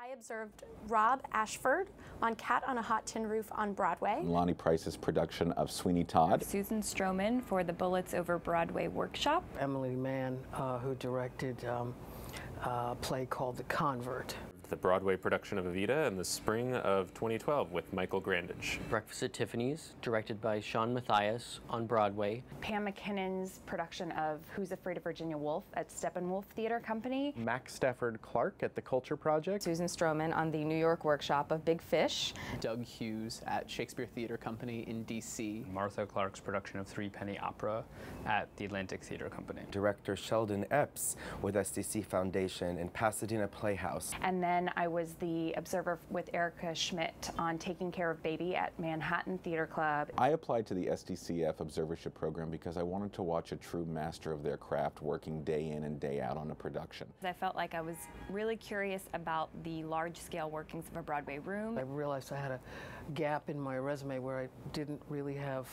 I observed Rob Ashford on Cat on a Hot Tin Roof on Broadway. Lonnie Price's production of Sweeney Todd. Susan Stroman for the Bullets Over Broadway workshop. Emily Mann, who directed a play called The Convert. The Broadway production of Evita in the spring of 2012 with Michael Grandage. Breakfast at Tiffany's, directed by Sean Matthias on Broadway. Pam McKinnon's production of Who's Afraid of Virginia Woolf at Steppenwolf Theater Company. Max Stafford Clark at the Culture Project. Susan Stroman on the New York workshop of Big Fish. Doug Hughes at Shakespeare Theater Company in D.C. Martha Clark's production of Three Penny Opera at the Atlantic Theater Company. Director Sheldon Epps with SDC Foundation in Pasadena Playhouse. And then I was the observer with Erica Schmidt on Taking Care of Baby at Manhattan Theater Club. I applied to the SDCF Observership program because I wanted to watch a true master of their craft working day in and day out on a production. I felt like I was really curious about the large-scale workings of a Broadway room. I realized I had a gap in my resume where I didn't really have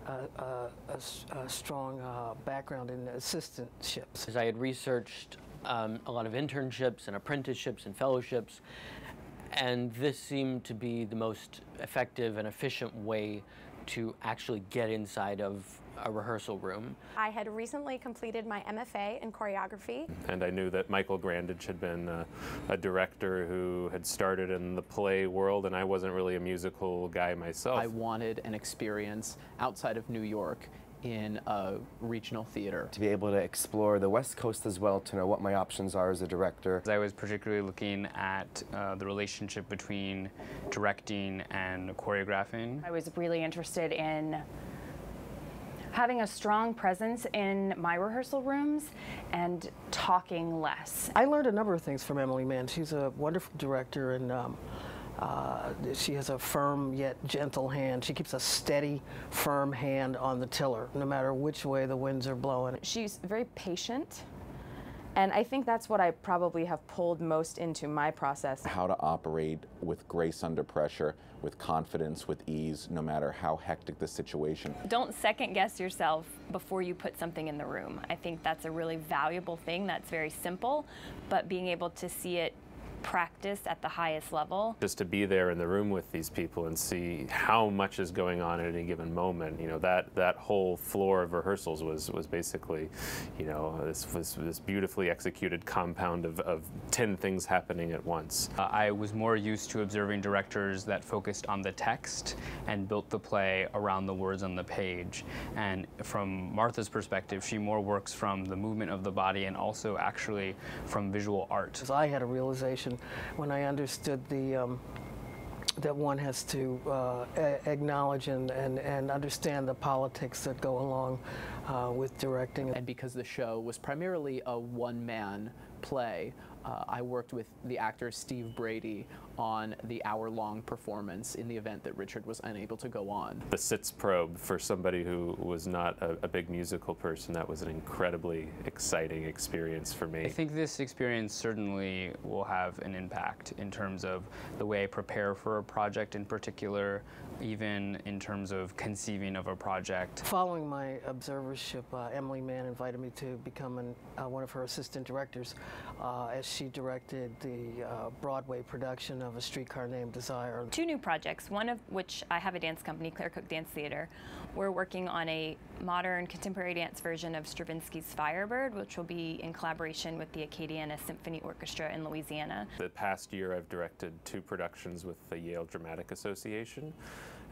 a strong background in assistantships. As I had researched a lot of internships and apprenticeships and fellowships, and this seemed to be the most effective and efficient way to actually get inside of a rehearsal room. I had recently completed my MFA in choreography. And I knew that Michael Grandage had been a director who had started in the play world, and I wasn't really a musical guy myself. I wanted an experience outside of New York in a regional theater. To be able to explore the West Coast as well, to know what my options are as a director. I was particularly looking at the relationship between directing and choreographing. I was really interested in having a strong presence in my rehearsal rooms and talking less. I learned a number of things from Emily Mann. She's a wonderful director, and she has a firm yet gentle hand. She keeps a steady, firm hand on the tiller, no matter which way the winds are blowing. She's very patient, and I think that's what I probably have pulled most into my process. How to operate with grace under pressure, with confidence, with ease, no matter how hectic the situation. Don't second guess yourself before you put something in the room. I think that's a really valuable thing that's very simple, but being able to see it practiced at the highest level. Just to be there in the room with these people and see how much is going on at any given moment, you know, that whole floor of rehearsals was basically, you know, this beautifully executed compound of 10 things happening at once. I was more used to observing directors that focused on the text and built the play around the words on the page. And from Martha's perspective, she more works from the movement of the body and also actually from visual art. I had a realization when I understood that one has to acknowledge and understand the politics that go along with directing. And because the show was primarily a one-man play, I worked with the actor Steve Brady on the hour-long performance in the event that Richard was unable to go on. The sits probe, for somebody who was not a big musical person, that was an incredibly exciting experience for me. I think this experience certainly will have an impact in terms of the way I prepare for a project in particular, even in terms of conceiving of a project. Following my observership, Emily Mann invited me to become one of her assistant directors as she directed the Broadway production of A Streetcar Named Desire. 2 new projects, one of which I have a dance company, Claire Cook Dance Theater. We're working on a modern contemporary dance version of Stravinsky's Firebird, which will be in collaboration with the Acadiana Symphony Orchestra in Louisiana. The past year I've directed 2 productions with the Yale Dramatic Association,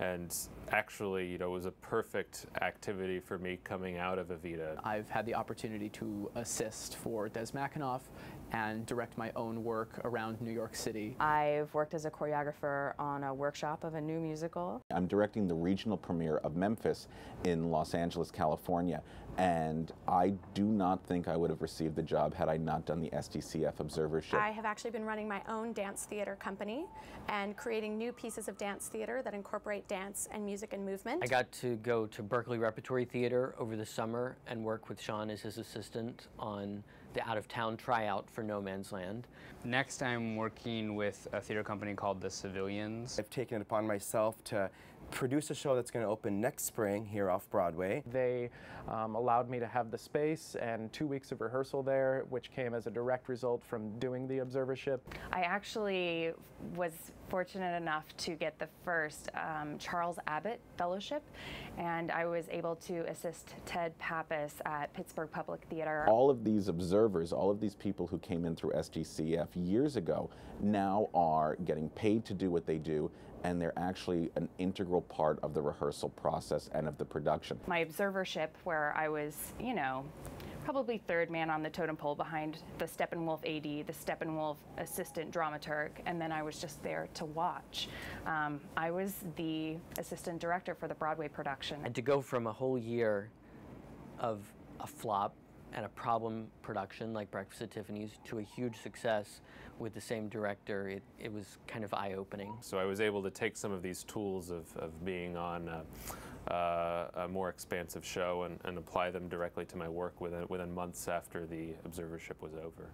and actually, you know, it was a perfect activity for me coming out of Evita. I've had the opportunity to assist for Des McAnuff and direct my own work around New York City. I've worked as a choreographer on a workshop of a new musical. I'm directing the regional premiere of Memphis in Los Angeles, California, and I do not think I would have received the job had I not done the SDCF Observership. I have actually been running my own dance theater company and creating new pieces of dance theater that incorporate dance and music and movement. I got to go to Berkeley Repertory Theater over the summer and work with Sean as his assistant on the out-of-town tryout for No Man's Land. Next, I'm working with a theater company called The Civilians. I've taken it upon myself to produce a show that's going to open next spring here off Broadway. They allowed me to have the space and 2 weeks of rehearsal there, which came as a direct result from doing the Observership. I actually was fortunate enough to get the first Charles Abbott Fellowship, and I was able to assist Ted Pappas at Pittsburgh Public Theater. All of these observers, all of these people who came in through SDCF years ago now are getting paid to do what they do, and they're actually an integral part of the rehearsal process and of the production. My observership, where I was, you know, probably third man on the totem pole behind the Steppenwolf AD, the Steppenwolf assistant dramaturg, and then I was just there to watch. I was the assistant director for the Broadway production. And to go from a whole year of a flop and a problem production like Breakfast at Tiffany's to a huge success with the same director, it was kind of eye-opening. So I was able to take some of these tools of being on a more expansive show and apply them directly to my work within months after the observership was over.